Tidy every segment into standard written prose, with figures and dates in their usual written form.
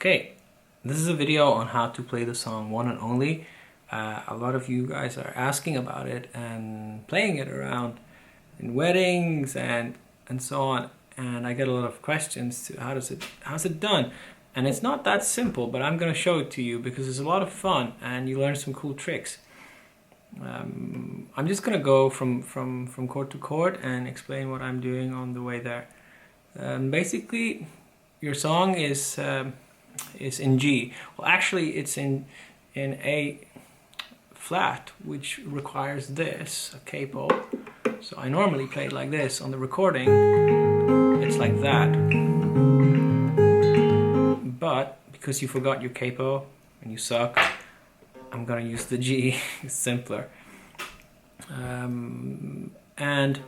Okay, this is a video on how to play the song One and Only. A lot of you guys are asking about it and playing it around in weddings and so on. And I get a lot of questions to how's it done? And it's not that simple, but I'm gonna show it to you because it's a lot of fun and you learn some cool tricks. I'm just gonna go from chord to chord and explain what I'm doing on the way there. Basically, your song is in G. Well, actually, it's in A flat, which requires this, a capo. So I normally play it like this. On the recording, it's like that. But because you forgot your capo and you suck, I'm gonna use the G. It's simpler. And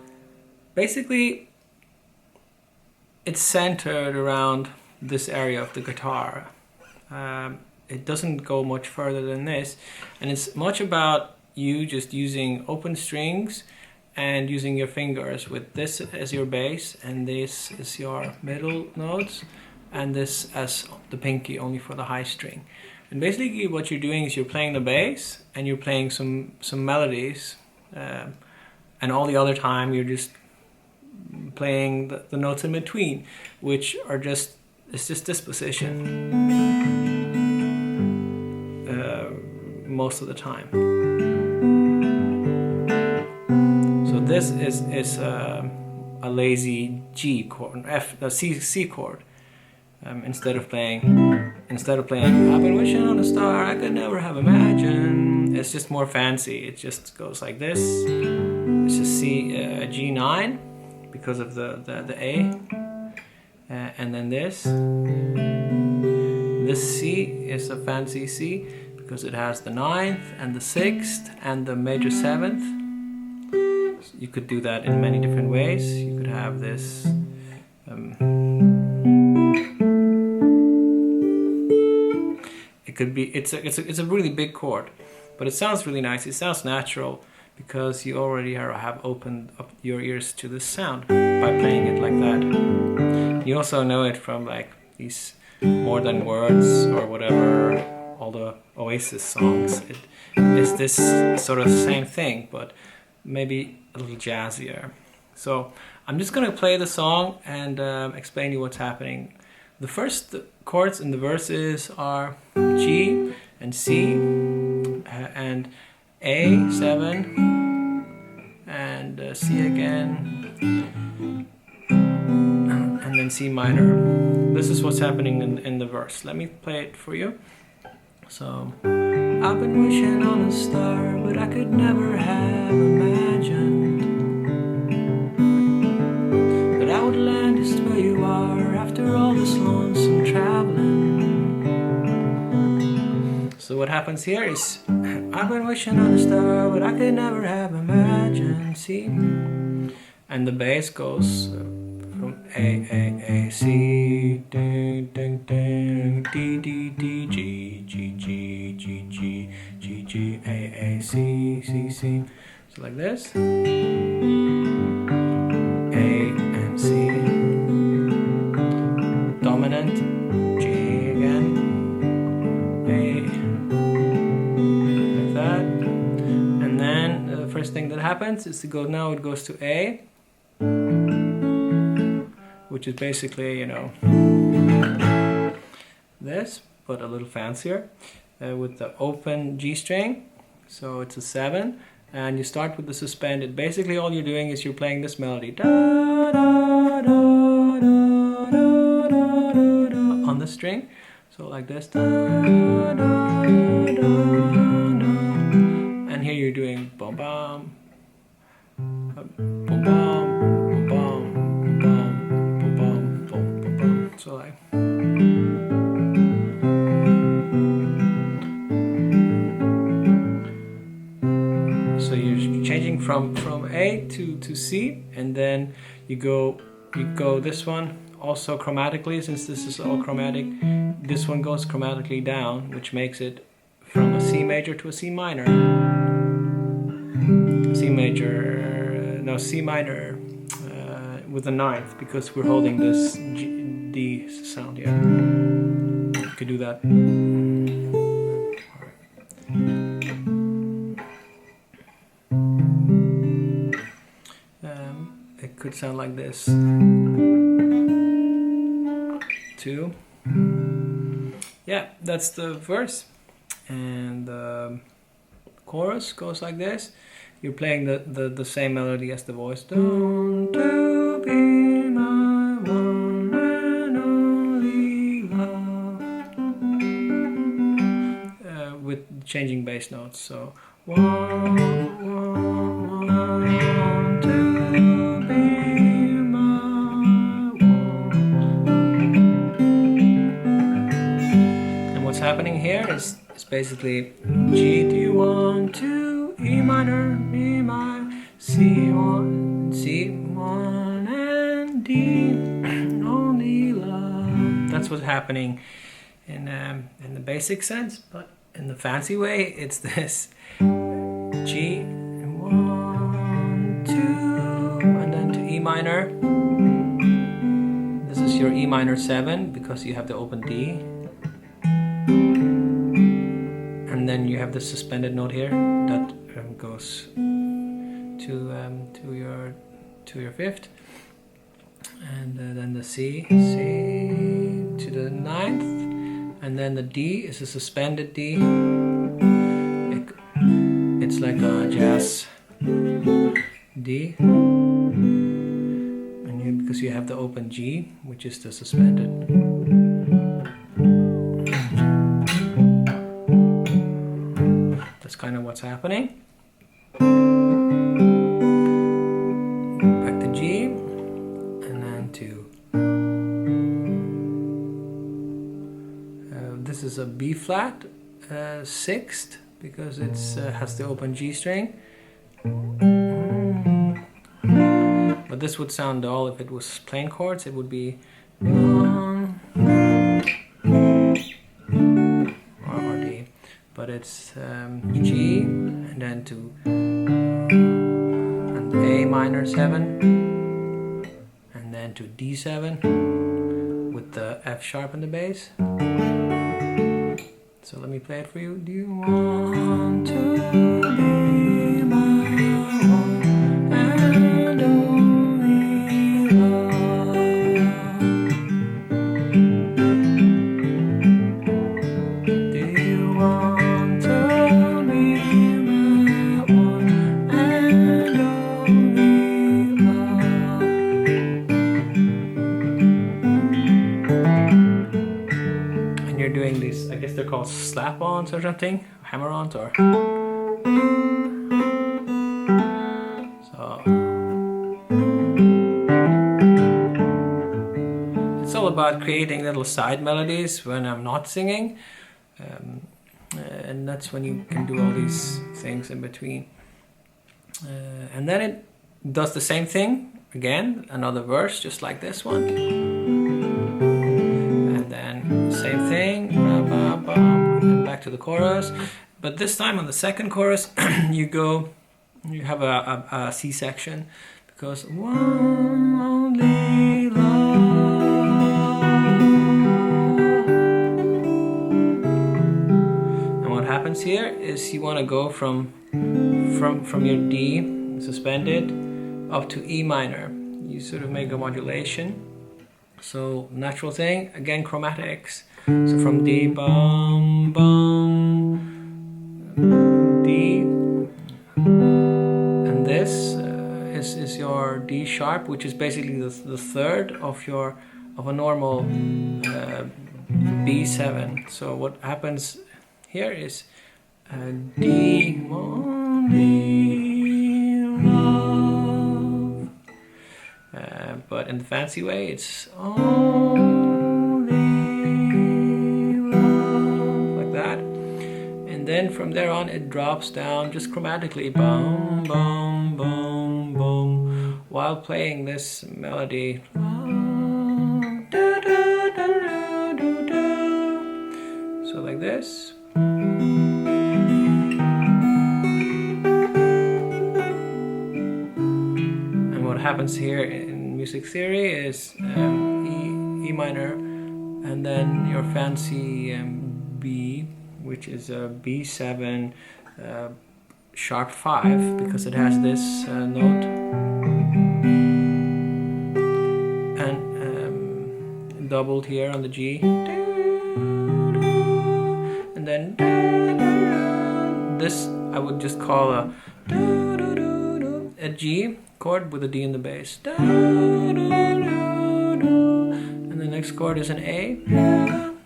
basically, it's centered around this area of the guitar. It doesn't go much further than this, and it's much about you just using open strings and using your fingers with this as your bass and this is your middle notes and this as the pinky only for the high string. And basically what you're doing is you're playing the bass and you're playing some melodies, and all the other time you're just playing the notes in between, which are just this position most of the time. So this is a lazy G chord, C chord. Instead of playing I've been wishing on a star I could never have imagined. It's just more fancy. It just goes like this. It's a G9 because of the A, and then this C is a fancy C because it has the 9th and the 6th and the major 7th. So you could do that in many different ways. You could have this it could be it's a really big chord, but it sounds really nice. It sounds natural because you already have opened up your ears to this sound by playing it like that. You also know it from like these More Than Words or whatever, all the Oasis songs. It's this sort of same thing, but maybe a little jazzier. So I'm just gonna play the song and explain you what's happening. The first chords in the verses are G and C and A7 and C again, and then C minor. This is what's happening in the verse. Let me play it for you. So, I've been wishing on a star, but I could never have imagined that I would land just where you are after all this lonesome traveling. So what happens here is, I've been wishing on a star, but I could never have imagined. See? And the bass goes from A, C, ding, ding, ding, D, D, D, G, G, G, G, G, G, G, A, C, C, C. So like this. A and C. Dominant. G again. A. Like that. And then the first thing that happens is it goes to A, which is basically, you know, this, but a little fancier, with the open G string. So it's a 7, and you start with the suspended. Basically all you're doing is you're playing this melody da, da, da, da, da, da, da, on the string. So like this, da, da, da, da, and here you're doing bum bum, bum bum. So like, so you're changing from A to C, and then you go this one also chromatically, since this is all chromatic. This one goes chromatically down, which makes it from a C major to a C minor. C minor with the 9th, because we're holding this D sound here. could do that. It could sound like this too. Yeah, that's the verse, and the chorus goes like this. You're playing the same melody as the voice. Don't to be my one and only love, with changing bass notes. So one, to be my one. And what's happening here is basically G D1 to E minor, E minor, C1, C1 and D, only love. That's what's happening in the basic sense, but in the fancy way, it's this G, 1, 2, and then to E minor. This is your E minor 7 because you have the open D. And then you have the suspended note here that goes to your fifth, and then the C to the ninth, and then the D is a suspended D. It's like a jazz D, and because you have the open G, which is the suspended. That's kind of what's happening. Back to G, and then to this is a B flat sixth because it's has the open G string. But this would sound dull if it was plain chords. It would be or D. But it's G, and then to and A minor 7, and then to D7 with the F sharp in the bass. So let me play it for you. Do you want to be my one and only love? Do you want to be my one and only love? And you're doing these, I guess they're called slap-ons or something, hammer-ons, or so. It's all about creating little side melodies when I'm not singing, and that's when you can do all these things in between. And then it does the same thing again, another verse just like this one, and then same thing, and back to the chorus. But this time on the second chorus you have a C section, because one only love. And what happens here is you want to go from your D suspended up to E minor. You sort of make a modulation. So natural thing, again chromatics. So from D, bum, bum, D, and this is your D sharp, which is basically the third of a normal B7. So what happens here is D, only love, but in the fancy way it's only love, like that. And then from there on it drops down just chromatically, bum, bum, bum, bum, while playing this melody. So like this. And what happens here in music theory is E minor and then your fancy B, which is a B7 sharp 5, because it has this note, and doubled here on the G, and then this I would just call a G chord with a D in the bass, and the next chord is an A,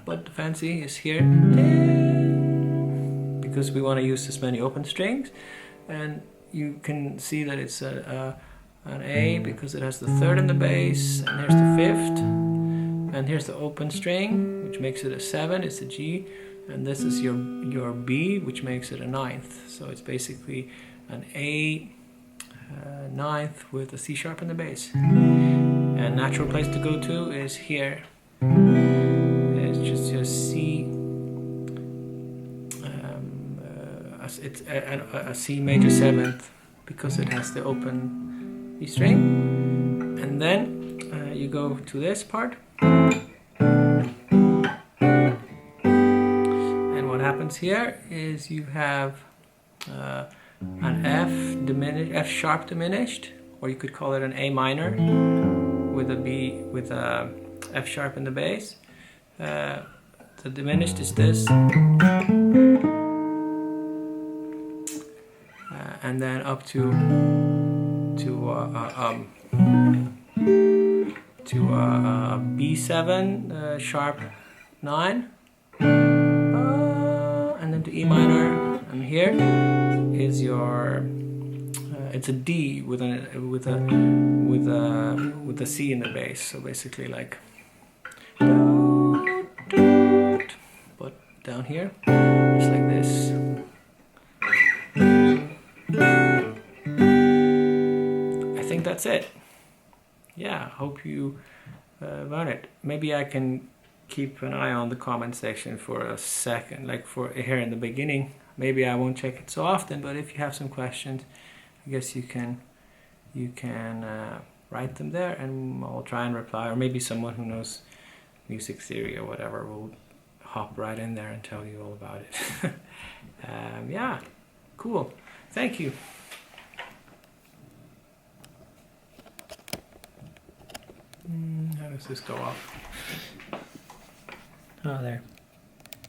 but the fancy is here, because we want to use as many open strings. And you can see that it's an A because it has the third in the bass, and here's the fifth, and here's the open string, which makes it a 7, it's a G, and this is your B, which makes it a 9th. So it's basically an A 9th with a C sharp in the bass. And natural place to go to is here. It's just your C. It's a C major 7th because it has the open E string. And then you go to this part. And what happens here is you have an F sharp diminished, or you could call it an A minor with a B with a F sharp in the bass. The diminished is this, and then up to B7 sharp 9, and then to E minor, and here is your it's a D with a C in the bass. So basically like, but down here it's like this. I think that's it. Yeah, hope you learn it. Maybe I can keep an eye on the comment section for a second, like for here in the beginning. Maybe I won't check it so often, but if you have some questions, I guess you can write them there, and I'll try and reply. Or maybe someone who knows music theory or whatever will hop right in there and tell you all about it. Yeah, cool. Thank you. How does this go off? Oh, there.